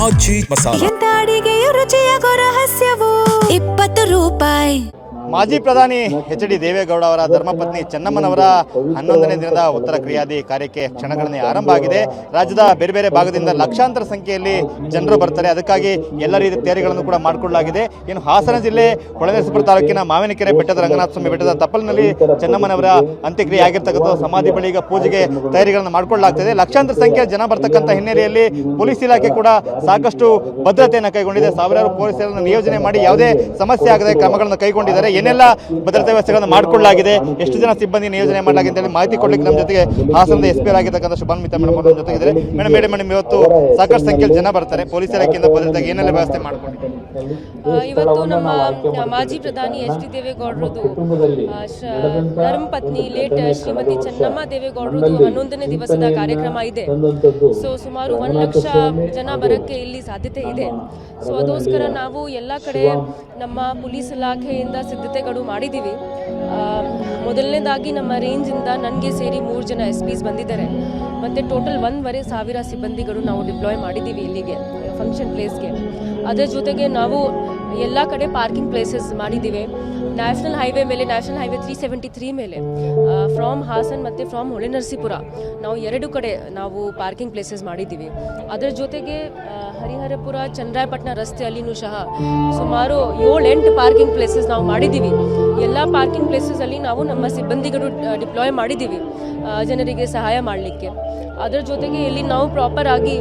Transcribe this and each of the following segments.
ಮಾಜಿ ಮಸಾಲ ಎಂತ ಅಡಿಗೆಯ ರುಚಿಯಾಗೋ ರಹಸ್ಯವು 20 ರೂಪಾಯಿ. ಮಾಜಿ ಪ್ರಧಾನಿ ಎಚ್.ಡಿ. ದೇವೇಗೌಡ ಅವರ ಧರ್ಮಪತ್ನಿ ಚೆನ್ನಮ್ಮನವರ 11ನೇ ದಿನದ ಉತ್ತರ ಕ್ರಿಯಾದಿ ಕಾರ್ಯಕ್ಕೆ ಕ್ಷಣಗಣನೆ ಆರಂಭ ಆಗಿದೆ. ರಾಜ್ಯದ ಬೇರೆ ಬೇರೆ ಭಾಗದಿಂದ ಲಕ್ಷಾಂತರ ಸಂಖ್ಯೆಯಲ್ಲಿ ಜನರು ಬರ್ತಾರೆ. ಅದಕ್ಕಾಗಿ ಎಲ್ಲ ರೀತಿಯ ತಯಾರಿಗಳನ್ನು ಕೂಡ ಮಾಡಿಕೊಳ್ಳಲಾಗಿದೆ. ಇನ್ನು ಹಾಸನ ಜಿಲ್ಲೆ ಹೊಳೆನರಸೀಪುರ ತಾಲೂಕಿನ ಮಾವಿನಕೆರೆ ಬೆಟ್ಟದ ರಂಗನಾಥ ಸ್ವಾಮಿ ಬೆಟ್ಟದ ತಪ್ಪಲಿನಲ್ಲಿ ಚೆನ್ನಮ್ಮನವರ ಅಂತ್ಯಕ್ರಿಯೆ ಆಗಿರ್ತಕ್ಕಂಥ ಸಮಾಧಿ ಬಳಿ ಈಗ ಪೂಜೆಗೆ ತಯಾರಿಗಳನ್ನು ಮಾಡಿಕೊಳ್ಳಲಾಗ್ತದೆ. ಲಕ್ಷಾಂತರ ಸಂಖ್ಯೆಯ ಜನ ಬರ್ತಕ್ಕಂಥ ಹಿನ್ನೆಲೆಯಲ್ಲಿ ಪೊಲೀಸ್ ಇಲಾಖೆ ಕೂಡ ಸಾಕಷ್ಟು ಭದ್ರತೆಯನ್ನು ಕೈಗೊಂಡಿದೆ. ಸಾವಿರಾರು ಪೊಲೀಸರನ್ನು ನಿಯೋಜನೆ ಮಾಡಿ ಯಾವುದೇ ಸಮಸ್ಯೆ ಆಗದೆ ಕ್ರಮಗಳನ್ನು ಕೈಗೊಂಡಿದ್ದಾರೆ. ಏನೆಲ್ಲ ಭದ್ರತಾ ವ್ಯವಸ್ಥೆಗಳನ್ನು ಮಾಡಿಕೊಳ್ಳಲಾಗಿದೆ, ಎಷ್ಟು ಜನ ಸಿಬ್ಬಂದಿ ನಿಯೋಜನೆ ಮಾಡಲಾಗಿದೆ ಅಂತ ಮಾಹಿತಿ ಕೊಡ್ಲಿಕ್ಕೆ ನಮ್ಮ ಜೊತೆಗೆ ಹಾಸನದ ಎಸ್ ಪಿ ಆಗಿರ್ತಕ್ಕಂಥ ಶುಭಾನ್ವಿತಾ ಮೇಡಮ್ ನಮ್ಮ ಜೊತೆಗಿದ್ದಾರೆ. ಮೇಡಮ್ ಇವತ್ತು ಸಾಕಷ್ಟು ಸಂಖ್ಯೆಯಲ್ಲಿ ಜನ ಬರ್ತಾರೆ. ಪೊಲೀಸ್ ಇಲಾಖೆಯಿಂದ ಭದ್ರತೆಗೆ ಏನೆಲ್ಲ ವ್ಯವಸ್ಥೆ ಮಾಡಿಕೊಂಡಿದ್ದಾರೆ? ಇವತ್ತು ನಮ್ಮ ಮಾಜಿ ಪ್ರಧಾನಿ ಎಚ್.ಡಿ. ದೇವೇಗೌಡರದು ಧರ್ಮಪತ್ನಿ ಲೇಟ್ ಶ್ರೀಮತಿ ಚೆನ್ನಮ್ಮ ದೇವೇಗೌಡರದು 11ನೇ ದಿವಸದ ಕಾರ್ಯಕ್ರಮ ಇದೆ. ಸೊ ಸುಮಾರು 1 ಲಕ್ಷ ಜನ ಬರೋಕ್ಕೆ ಇಲ್ಲಿ ಸಾಧ್ಯತೆ ಇದೆ. ಸೊ ಅದಕ್ಕೋಸ್ಕರ ನಾವು ಎಲ್ಲ ಕಡೆ ನಮ್ಮ ಪೊಲೀಸ್ ಇಲಾಖೆಯಿಂದ ಸಿದ್ಧತೆಗಳು ಮಾಡಿದ್ದೀವಿ. ಮೊದಲನೇದಾಗಿ ನಮ್ಮ ರೇಂಜಿಂದ ನನಗೆ ಸೇರಿ 3 ಜನ SP ಬಂದಿದ್ದಾರೆ. ಮತ್ತು ಟೋಟಲ್ 1,500 ಸಿಬ್ಬಂದಿಗಳು ನಾವು ಡಿಪ್ಲಾಯ್ ಮಾಡಿದ್ದೀವಿ ಇಲ್ಲಿಗೆ ಫಂಕ್ಷನ್ ಪ್ಲೇಸ್ಗೆ. ಅದರ ಜೊತೆಗೆ ನಾವು ಎಲ್ಲ ಕಡೆ ಪಾರ್ಕಿಂಗ್ ಪ್ಲೇಸಸ್ ಮಾಡಿದ್ದೀವಿ. ನ್ಯಾಷನಲ್ ಹೈವೇ ಮೇಲೆ, ನ್ಯಾಷನಲ್ ಹೈವೇ 373 ಮೇಲೆ ಫ್ರಾಮ್ ಹಾಸನ್ ಮತ್ತು ಫ್ರಾಮ್ ಹೊಳೆನರಸೀಪುರ ನಾವು 2 ಕಡೆ ನಾವು ಪಾರ್ಕಿಂಗ್ ಪ್ಲೇಸಸ್ ಮಾಡಿದ್ದೀವಿ. ಅದರ ಜೊತೆಗೆ ಹರಿಹರಪುರ ಚನ್ನರಾಯಪಟ್ಟಣ ರಸ್ತೆಯಲ್ಲಿನೂ ಸಹ ಸುಮಾರು 7-8 ಪಾರ್ಕಿಂಗ್ ಪ್ಲೇಸಸ್ ನಾವು ಮಾಡಿದ್ದೀವಿ. ಎಲ್ಲ ಪಾರ್ಕಿಂಗ್ ಪ್ಲೇಸಸಲ್ಲಿ ನಾವು ನಮ್ಮ ಸಿಬ್ಬಂದಿಗಳು ಡಿಪ್ಲಾಯ್ ಮಾಡಿದ್ದೀವಿ ಜನರಿಗೆ ಸಹಾಯ ಮಾಡಲಿಕ್ಕೆ. ಅದರ ಜೊತೆಗೆ ಇಲ್ಲಿ ನಾವು ಪ್ರಾಪರ್ ಆಗಿ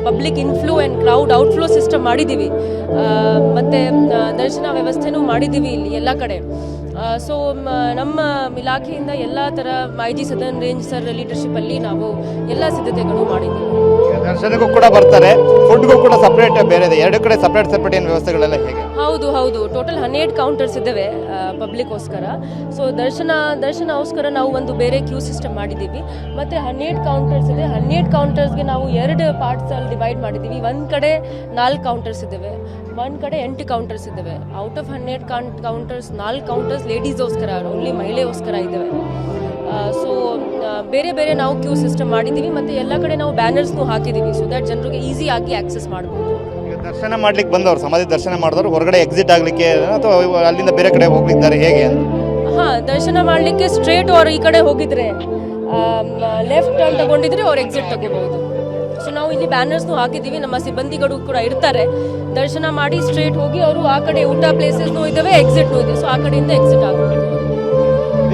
public inflow and crowd outflow system ಮಾಡಿದ್ದೀವಿ. ಮತ್ತು ದರ್ಶನ ವ್ಯವಸ್ಥೆನೂ ಮಾಡಿದ್ದೀವಿ ಇಲ್ಲಿ ಎಲ್ಲ ಕಡೆ. ಸೊ ನಮ್ಮ ಇಲಾಖೆಯಿಂದ ಎಲ್ಲ ಥರ IG ಸದರ್ನ್ ರೇಂಜ್ ಸರ್ ಲೀಡರ್ಶಿಪ್ಪಲ್ಲಿ ನಾವು ಎಲ್ಲ ಸಿದ್ಧತೆಗಳು ಮಾಡಿದ್ದೀವಿ. ದರ್ಶನಕ್ಕೂ ಕೂಡ ಬರ್ತಾರೆ, ಫುಡ್ಗೂ ಕೂಡ ಸಪ್ರೇಟ್ ಬೇರೆ ಇದೆ, 2 ಕಡೆ ಸಪ್ರೇಟ್ ಏನು ವ್ಯವಸ್ಥೆಗಳೆಲ್ಲ ಹೇಗೆ? ಹೌದು ಟೋಟಲ್ 12 ಕೌಂಟರ್ಸ್ ಇದ್ದಾವೆ ಪಬ್ಲಿಕ್ಗೋಸ್ಕರ. ಸೊ ದರ್ಶನಗೋಸ್ಕರ ನಾವು ಒಂದು ಬೇರೆ ಕ್ಯೂ ಸಿಸ್ಟಮ್ ಮಾಡಿದ್ದೀವಿ. ಮತ್ತು 12 ಕೌಂಟರ್ಸ್ ಇದೆ. 12 ಕೌಂಟರ್ಸ್ಗೆ ನಾವು 2 ಪಾರ್ಟ್ಸಲ್ಲಿ ಡಿವೈಡ್ ಮಾಡಿದ್ದೀವಿ. ಒಂದು ಕಡೆ 4 ಕೌಂಟರ್ಸ್ ಇದ್ದಾವೆ, ಒಂದು ಕಡೆ 8 ಕೌಂಟರ್ಸ್ ಇದ್ದಾವೆ. ಔಟ್ ಆಫ್ 12 ಕೌಂಟರ್ಸ್ 4 ಕೌಂಟರ್ಸ್ ಲೇಡೀಸ್ಗೋಸ್ಕರ, ಓನ್ಲಿ ಮಹಿಳೆಗೋಸ್ಕರ ಇದ್ದಾವೆ. ಸೊ ಬೇರೆ ಬೇರೆ ನಾವು ಕ್ಯೂ ಸಿಸ್ಟಮ್ ಮಾಡಿದ್ದೀವಿ. ಮತ್ತು ಎಲ್ಲ ಕಡೆ ನಾವು ಬ್ಯಾನರ್ಸ್ನೂ ಹಾಕಿದ್ದೀವಿ ಸೊ ದ್ಯಾಟ್ ಜನರಿಗೆ ಈಸಿಯಾಗಿ ಆಕ್ಸೆಸ್ ಮಾಡ್ಬೋದು. ದರ್ಶನ ಮಾಡ್ಲಿಕ್ಕೆ ಬಂದವರು, ಸಮಾಧಿ ದರ್ಶನ ಮಾಡಿದವರು ಹೊರಗಡೆ ಎಕ್ಸಿಟ್ ಆಗಲಿಕ್ಕೆ ಅಥವಾ ಅಲ್ಲಿಂದ ಬೇರೆ ಕಡೆ ಹೋಗ್ಲಿದ್ದಾರೆ ಹೇಗೆ ಅಂತ? ದರ್ಶನ ಮಾಡಲಿಕ್ಕೆ ಸ್ಟ್ರೇಟ್ ಅವ್ರು ಈ ಕಡೆ ಹೋಗಿದ್ರೆ ಲೆಫ್ಟ್ ಟರ್ನ್ ತಗೊಂಡಿದ್ರೆ ಅವ್ರು ಎಕ್ಸಿಟ್ ತಗೋಬಹುದು. ಸೊ ನಾವು ಇಲ್ಲಿ ಬ್ಯಾನರ್ಸ್ನು ಹಾಕಿದ್ದೀವಿ, ನಮ್ಮ ಸಿಬ್ಬಂದಿಗಳು ಕೂಡ ಇರ್ತಾರೆ. ದರ್ಶನ ಮಾಡಿ ಸ್ಟ್ರೇಟ್ ಹೋಗಿ ಅವರು ಆ ಕಡೆ ಊಟ ಪ್ಲೇಸಸ್ನೂ ಇದ್ದಾವೆ, ಎಕ್ಸಿಟ್ನೂ ಇದೆ. ಸೊ ಆ ಕಡೆಯಿಂದ ಎಕ್ಸಿಟ್ ಆಗ್ಬೋದು.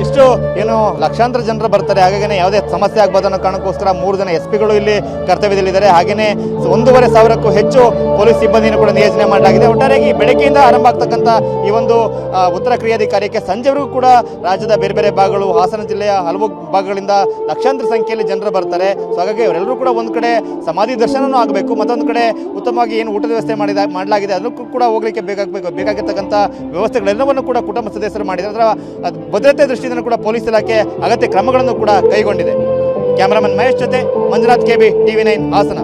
ಇಷ್ಟು ಏನು ಲಕ್ಷಾಂತರ ಜನರು ಬರ್ತಾರೆ, ಹಾಗಾಗಿ ಯಾವುದೇ ಸಮಸ್ಯೆ ಆಗ್ಬೋದು ಅನ್ನೋ ಕಾರಣಕ್ಕೋಸ್ಕರ 3 ಜನ SP ಇಲ್ಲಿ ಕರ್ತವ್ಯದಲ್ಲಿದ್ದಾರೆ. ಹಾಗೆಯೇ 1,500ಕ್ಕೂ ಹೆಚ್ಚು ಪೊಲೀಸ್ ಸಿಬ್ಬಂದಿಯನ್ನು ಕೂಡ ನಿಯೋಜನೆ ಮಾಡಲಾಗಿದೆ. ಒಟ್ಟಾರೆಯಾಗಿ ಬೆಳಗ್ಗೆಯಿಂದ ಆರಂಭ ಆಗ್ತಕ್ಕಂಥ ಈ ಒಂದು ಉತ್ತರ ಕ್ರಿಯಾದಿ ಕಾರ್ಯಕ್ಕೆ ಸಂಜೆವರೆಗೂ ಕೂಡ ರಾಜ್ಯದ ಬೇರೆ ಬೇರೆ ಭಾಗಗಳು, ಹಾಸನ ಜಿಲ್ಲೆಯ ಹಲವು ಭಾಗಗಳಿಂದ ಲಕ್ಷಾಂತರ ಸಂಖ್ಯೆಯಲ್ಲಿ ಜನರು ಬರ್ತಾರೆ. ಸೊ ಹಾಗಾಗಿ ಅವರೆಲ್ಲರೂ ಕೂಡ ಒಂದು ಕಡೆ ಸಮಾಧಿ ದರ್ಶನವೂ ಆಗಬೇಕು, ಮತ್ತೊಂದು ಕಡೆ ಉತ್ತಮವಾಗಿ ಏನು ಊಟದ ವ್ಯವಸ್ಥೆ ಮಾಡಲಾಗಿದೆ ಅದಕ್ಕೂ ಕೂಡ ಹೋಗಲಿಕ್ಕೆ ಬೇಕಾಗಿರ್ತಕ್ಕಂಥ ವ್ಯವಸ್ಥೆಗಳೆಲ್ಲವನ್ನು ಕೂಡ ಕುಟುಂಬ ಸದಸ್ಯರು ಮಾಡಿದ್ದಾರೆ. ಅದರ ಭದ್ರತೆ ದೃಷ್ಟಿಯಿಂದ ಕೂಡ ಪೊಲೀಸ್ ಇಲಾಖೆ ಅಗತ್ಯ ಕ್ರಮಗಳನ್ನು ಕೂಡ ಕೈಗೊಂಡಿದೆ. ಕ್ಯಾಮರಾಮನ್ ಮಹೇಶ್ ಜೊತೆ ಮಂಜುನಾಥ್ KB, TV9 ಹಾಸನ.